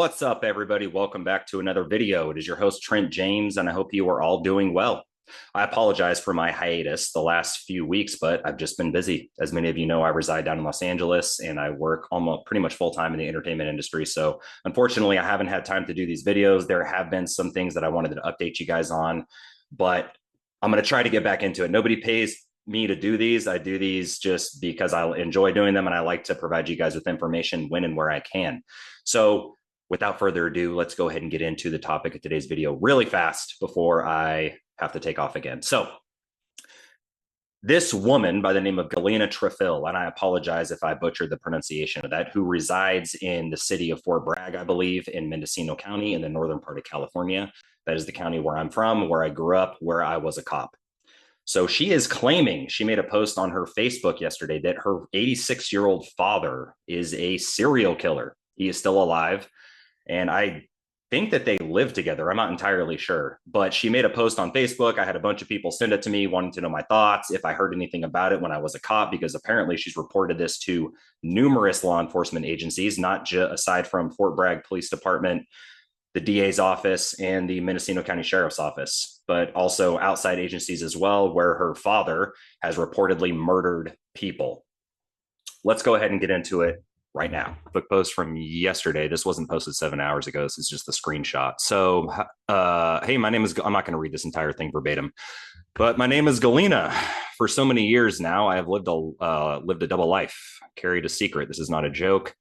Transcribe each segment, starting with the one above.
What's up, everybody? Welcome back to another video. It is your host, Trent James, and I hope you are all doing well. I apologize for my hiatus the last few weeks, but I've just been busy. As many of you know, I reside down in Los Angeles and I work almost pretty much full time in the entertainment industry. So unfortunately, I haven't had time to do these videos. There have been some things that I wanted to update you guys on, but I'm going to try to get back into it. Nobody pays me to do these. I do these just because I enjoy doing them and I like to provide you guys with information when and where I can. So without further ado, let's go ahead and get into the topic of today's video really fast before I have to take off again. So this woman by the name of Galena Trefil, and I apologize if I butchered the pronunciation of that, who resides in the city of Fort Bragg, I believe, in Mendocino County in the northern part of California. That is the county where I'm from, where I grew up, where I was a cop. So she is claiming, she made a post on her Facebook yesterday that her 86-year-old father is a serial killer. He is still alive. And I think that they live together. I'm not entirely sure, but she made a post on Facebook. I had a bunch of people send it to me, wanting to know my thoughts, if I heard anything about it when I was a cop, because apparently she's reported this to numerous law enforcement agencies, not just aside from Fort Bragg Police Department, the DA's office, and the Mendocino County Sheriff's Office, but also outside agencies as well, where her father has reportedly murdered people. Let's go ahead and get into it right now. Quick post from yesterday. This wasn't posted 7 hours ago. This is just the screenshot. So, hey, my name is, I'm not going to read this entire thing verbatim, but my name is Galena. For so many years now, I have lived a double life, carried a secret. This is not a joke.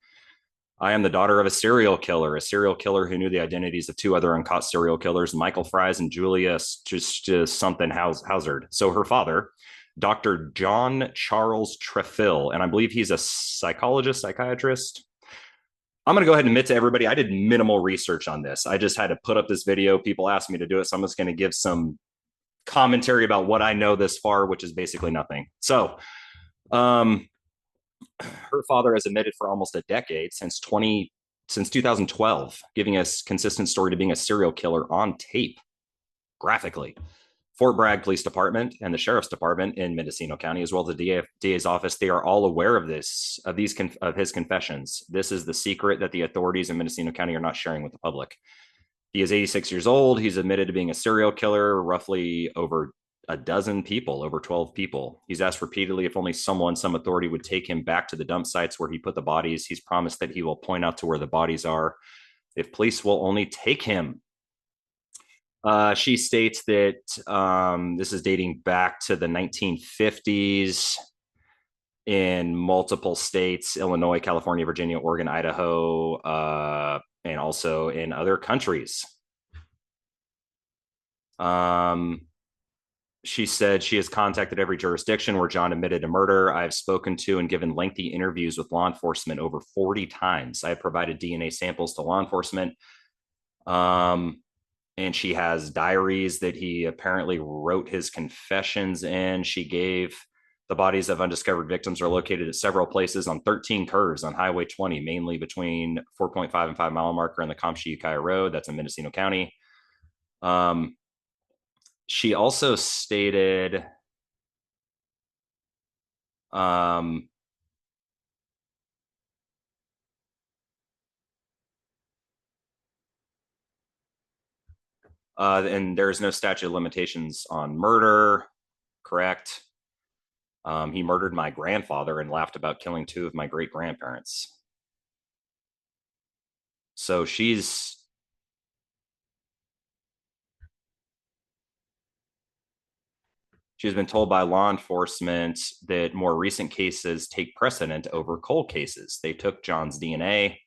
I am the daughter of a serial killer who knew the identities of two other uncaught serial killers, Michael Fries and Julia just something Hazard. So her father, Dr. John Charles Trefil, and I believe he's a psychiatrist. I'm going to go ahead and admit to everybody, I did minimal research on this. I just had to put up this video. People asked me to do it, so I'm just going to give some commentary about what I know this far, which is basically nothing. So, her father has admitted for almost a decade, since 2012, giving us consistent story to being a serial killer on tape, graphically. Fort Bragg Police Department and the Sheriff's Department in Mendocino County, as well as the DA's office, they are all aware of his confessions. This is the secret that the authorities in Mendocino County are not sharing with the public. He is 86 years old. He's admitted to being a serial killer, roughly over a dozen people, over 12 people. He's asked repeatedly if only some authority would take him back to the dump sites where he put the bodies. He's promised that he will point out to where the bodies are if police will only take him. She states that this is dating back to the 1950s in multiple states, Illinois, California, Virginia, Oregon, Idaho, and also in other countries. She said she has contacted every jurisdiction where John admitted to murder. I've spoken to and given lengthy interviews with law enforcement over 40 times. I have provided DNA samples to law enforcement. And she has diaries that he apparently wrote his confessions in. She gave the bodies of undiscovered victims are located at several places on 13 curves on Highway 20, mainly between 4.5 and 5 mile marker on the Comshie-Ukiah Road. That's in Mendocino County. She also stated and there's no statute of limitations on murder, correct? He murdered my grandfather and laughed about killing two of my great-grandparents. So she's been told by law enforcement that more recent cases take precedent over cold cases. They took John's DNA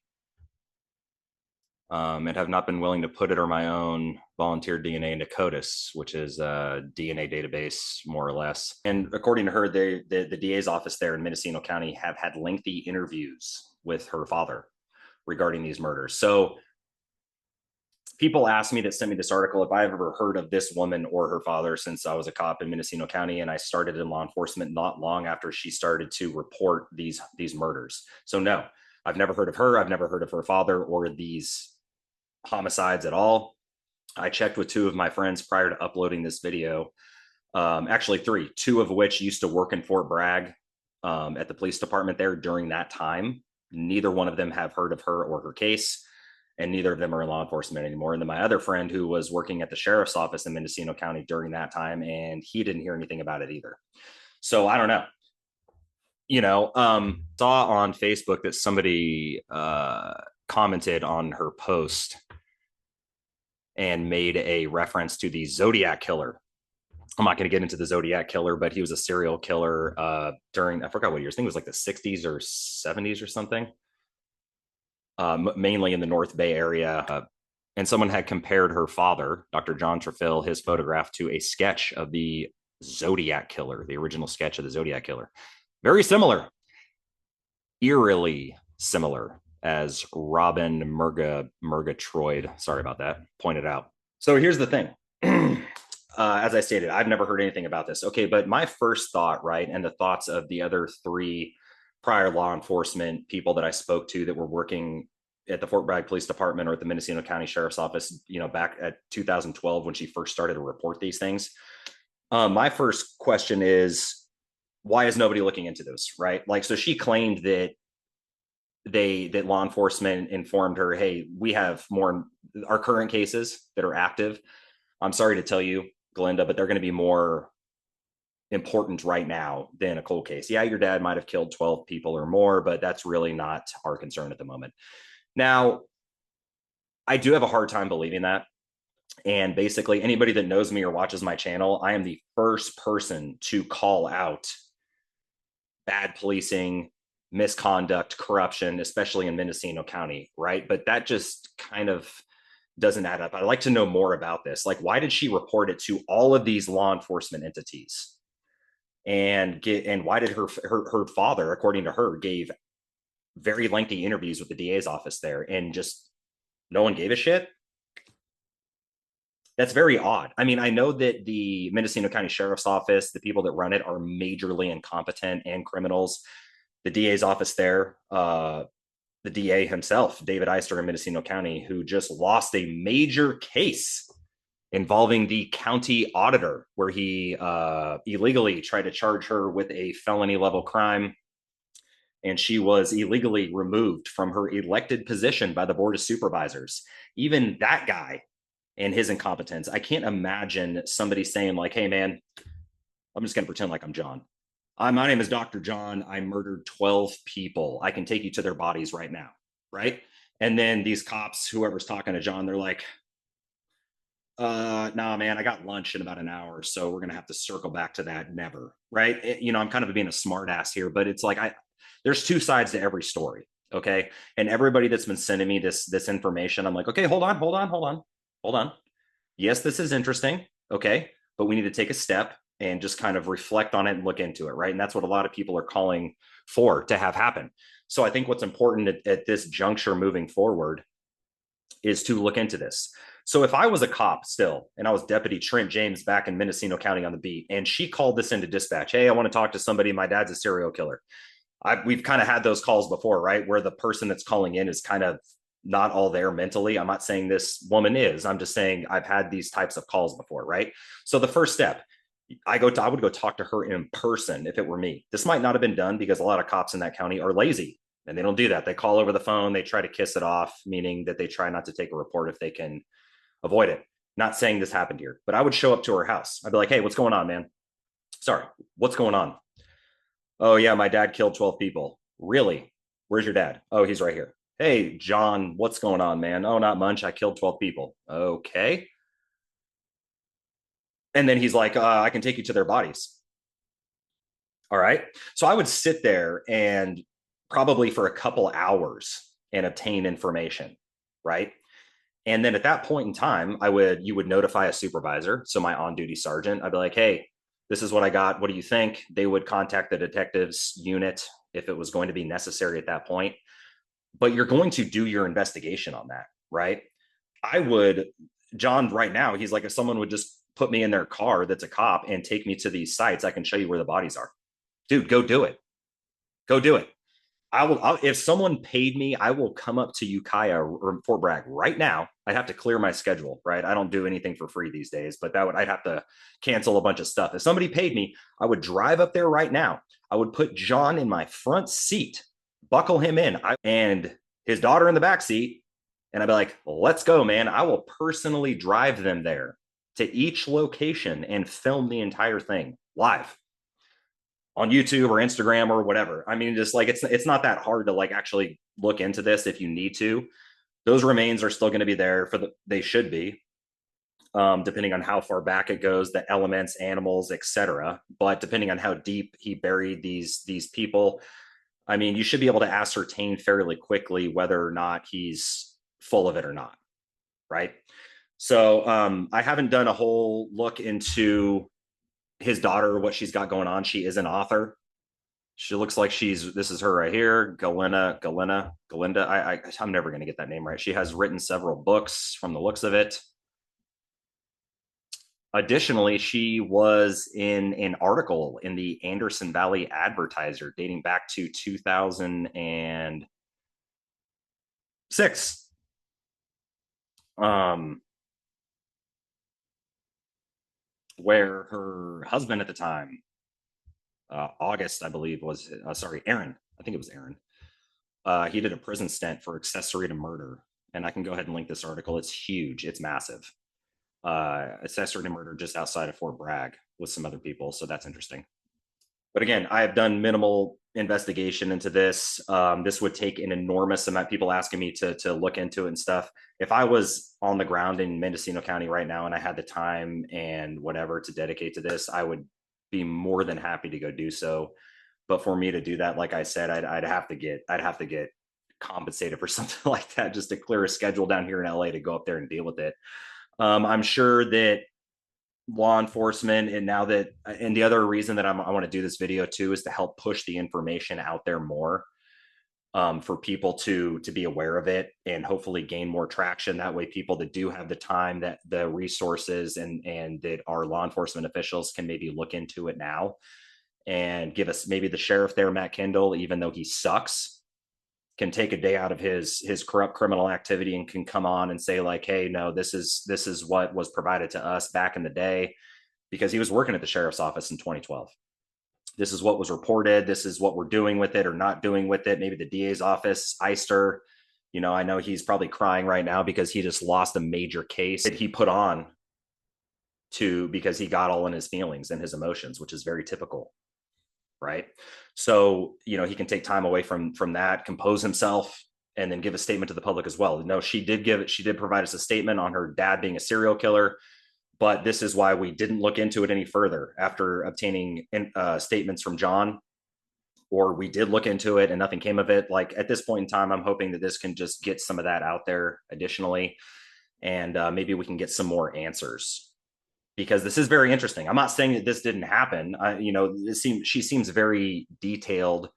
and have not been willing to put it or my own volunteer DNA into CODIS, which is a DNA database, more or less. And according to her, the DA's office there in Mendocino County have had lengthy interviews with her father regarding these murders. So people ask me that sent me this article if I've ever heard of this woman or her father, since I was a cop in Mendocino County and I started in law enforcement not long after she started to report these murders. So no, I've never heard of her. I've never heard of her father or these homicides at all. I checked with two of my friends prior to uploading this video. Actually three, two of which used to work in Fort Bragg at the police department there during that time. Neither one of them have heard of her or her case. and neither of them are in law enforcement anymore. And then my other friend who was working at the sheriff's office in Mendocino County during that time, and he didn't hear anything about it either. So I don't know. Saw on Facebook that somebody commented on her post and made a reference to the Zodiac killer. I'm not going to get into the Zodiac killer, but he was a serial killer during, I forgot what years, I think it was like the 60s or 70s or something, mainly in the North Bay area. And someone had compared her father, Dr. John Trefil, his photograph to a sketch of the Zodiac killer, the original sketch of the Zodiac killer. Very similar, eerily similar, as Robin Murgatroyd, sorry about that, pointed out. So here's the thing. As I stated, I've never heard anything about this. Okay, but my first thought, right, and the thoughts of the other three prior law enforcement people that I spoke to that were working at the Fort Bragg Police Department or at the Mendocino County Sheriff's Office, back at 2012 when she first started to report these things. My first question is, why is nobody looking into this, right? Like, so she claimed that law enforcement informed her, hey, we have more, our current cases that are active. I'm sorry to tell you, Glenda, but they're going to be more important right now than a cold case. Yeah, your dad might have killed 12 people or more, but that's really not our concern at the moment. Now, I do have a hard time believing that. And basically, anybody that knows me or watches my channel, I am the first person to call out bad policing, misconduct, corruption, especially in Mendocino County, right? But that just kind of doesn't add up. I'd like to know more about this. Like, why did she report it to all of these law enforcement entities? And why did her father, according to her, gave very lengthy interviews with the DA's office there, and just no one gave a shit? That's very odd. I mean, I know that the Mendocino County Sheriff's Office, the people that run it, are majorly incompetent and criminals. The DA's office there, the DA himself, David Eister in Mendocino County, who just lost a major case involving the county auditor, where he illegally tried to charge her with a felony level crime. And she was illegally removed from her elected position by the Board of Supervisors. Even that guy and his incompetence, I can't imagine somebody saying like, hey, man, I'm just going to pretend like I'm John. My name is Dr. John. I murdered 12 people. I can take you to their bodies right now, right? And then these cops, whoever's talking to John, they're like, nah, man, I got lunch in about an hour, so we're going to have to circle back to that. Never, right? I'm kind of being a smart ass here, but it's like, there's two sides to every story, okay? And everybody that's been sending me this information, I'm like, okay, hold on. Yes, this is interesting, okay? But we need to take a step and just kind of reflect on it and look into it, right? And that's what a lot of people are calling for to have happen. So I think what's important at this juncture moving forward is to look into this. So if I was a cop still, and I was Deputy Trent James back in Mendocino County on the beat, and she called this into dispatch, hey, I want to talk to somebody, my dad's a serial killer. We've kind of had those calls before, right? Where the person that's calling in is kind of not all there mentally. I'm not saying this woman is. I'm just saying I've had these types of calls before, right? So the first step, I would go talk to her in person if it were me. This might not have been done because a lot of cops in that county are lazy and they don't do that. They call over the phone. They try to kiss it off, meaning that they try not to take a report if they can avoid it. Not saying this happened here, but I would show up to her house. I'd be like, hey, what's going on, man? Sorry, what's going on? Oh, yeah, my dad killed 12 people. Really? Where's your dad? Oh, he's right here. Hey, John, what's going on, man? Oh, not much. I killed 12 people. Okay. And then he's like, I can take you to their bodies. All right. So I would sit there and probably for a couple hours and obtain information, right? And then at that point in time, you would notify a supervisor. So my on-duty sergeant, I'd be like, hey, this is what I got. What do you think? They would contact the detectives unit if it was going to be necessary at that point. But you're going to do your investigation on that, right? John, right now, he's like, if someone would just put me in their car that's a cop and take me to these sites, I can show you where the bodies are. Dude, go do it. Go do it. If someone paid me, I will come up to Ukiah or Fort Bragg right now. I'd have to clear my schedule, right? I don't do anything for free these days, but I'd have to cancel a bunch of stuff. If somebody paid me, I would drive up there right now. I would put John in my front seat, buckle him in, and his daughter in the back seat, And I'd be like, let's go, man. I will personally drive them there to each location and film the entire thing live on YouTube or Instagram or whatever. I mean, just like it's not that hard to like actually look into this if you need to. Those remains are still going to be there for they should be, depending on how far back it goes, the elements, animals, etc. But depending on how deep he buried these people, I mean, you should be able to ascertain fairly quickly whether or not he's full of it or not, right? So I haven't done a whole look into his daughter, what she's got going on. She is an author. She looks like this is her right here, Galinda. I'm never going to get that name right. She has written several books from the looks of it. Additionally, she was in an article in the Anderson Valley Advertiser dating back to 2006. Where her husband at the time, August, I believe, was Aaron. I think it was Aaron. He did a prison stint for accessory to murder. And I can go ahead and link this article. It's huge, it's massive. Accessory to murder just outside of Fort Bragg with some other people. So that's interesting. But again, I have done minimal investigation into this. This would take an enormous amount. People asking me to look into it and stuff. If I was on the ground in Mendocino County right now and I had the time and whatever to dedicate to this, I would be more than happy to go do so. But for me to do that, like I said, I'd have to get compensated for something like that just to clear a schedule down here in LA to go up there and deal with it. I'm sure that law enforcement and the other reason that I want to do this video too is to help push the information out there more, for people to be aware of it and hopefully gain more traction. That way people that do have the time, that the resources, and that our law enforcement officials can maybe look into it now and give us, maybe the sheriff there, Matt Kendall, even though he sucks, can take a day out of his corrupt criminal activity and can come on and say like, hey, no, this is what was provided to us back in the day, because he was working at the sheriff's office in 2012. This is what was reported. This is what we're doing with it or not doing with it. Maybe the DA's office, Eister, I know he's probably crying right now because he just lost a major case that he put on because he got all in his feelings and his emotions, which is very typical, right? So he can take time away from that, compose himself, and then give a statement to the public as well. No, she did provide us a statement on her dad being a serial killer, but this is why we didn't look into it any further after obtaining statements from John, or we did look into it and nothing came of it. Like at this point in time, I'm hoping that this can just get some of that out there additionally, and maybe we can get some more answers, because this is very interesting. I'm not saying that this didn't happen. She seems very detailed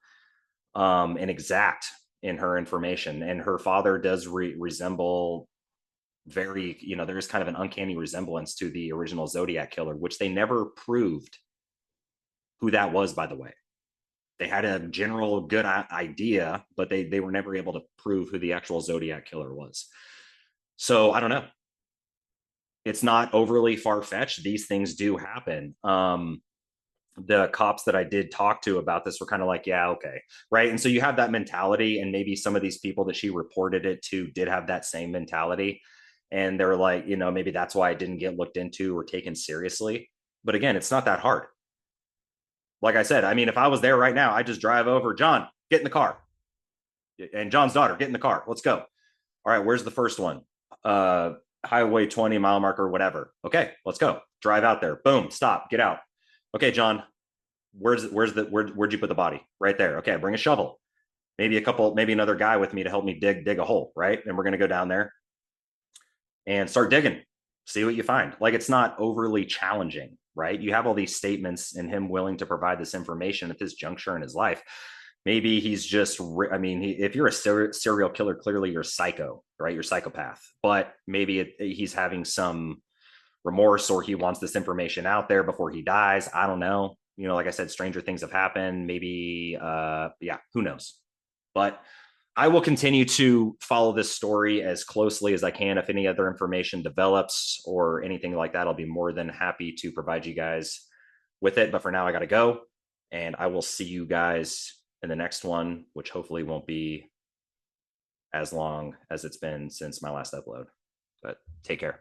and exact in her information, and her father does resemble very, there's kind of an uncanny resemblance to the original Zodiac killer, which they never proved who that was, by the way. They had a general good idea, but they were never able to prove who the actual Zodiac killer was. So I don't know. It's not overly far-fetched. These things do happen. The cops that I did talk to about this were kind of like, yeah, okay, right? And so you have that mentality, and maybe some of these people that she reported it to did have that same mentality, and they're like, maybe that's why I didn't get looked into or taken seriously. But again, it's not that hard. Like I said, I mean, if I was there right now, I just drive over, John, get in the car, and John's daughter, get in the car, let's go. All right, where's the first one? Highway 20, mile marker, whatever. Okay, let's go. Drive out there. Boom, stop, get out. Okay, John, where'd you put the body? Right there. Okay, bring a shovel. Maybe another guy with me to help me dig a hole, right? And we're gonna go down there and start digging. See what you find. Like, it's not overly challenging, right? You have all these statements and him willing to provide this information at this juncture in his life. Maybe he's just, if you're a serial killer, clearly you're psycho, right? You're psychopath. But maybe he's having some remorse, or he wants this information out there before he dies. I don't know. Like I said, stranger things have happened. Maybe, who knows? But I will continue to follow this story as closely as I can. If any other information develops or anything like that, I'll be more than happy to provide you guys with it. But for now, I got to go, and I will see you guys in the next one, which hopefully won't be as long as it's been since my last upload. But take care.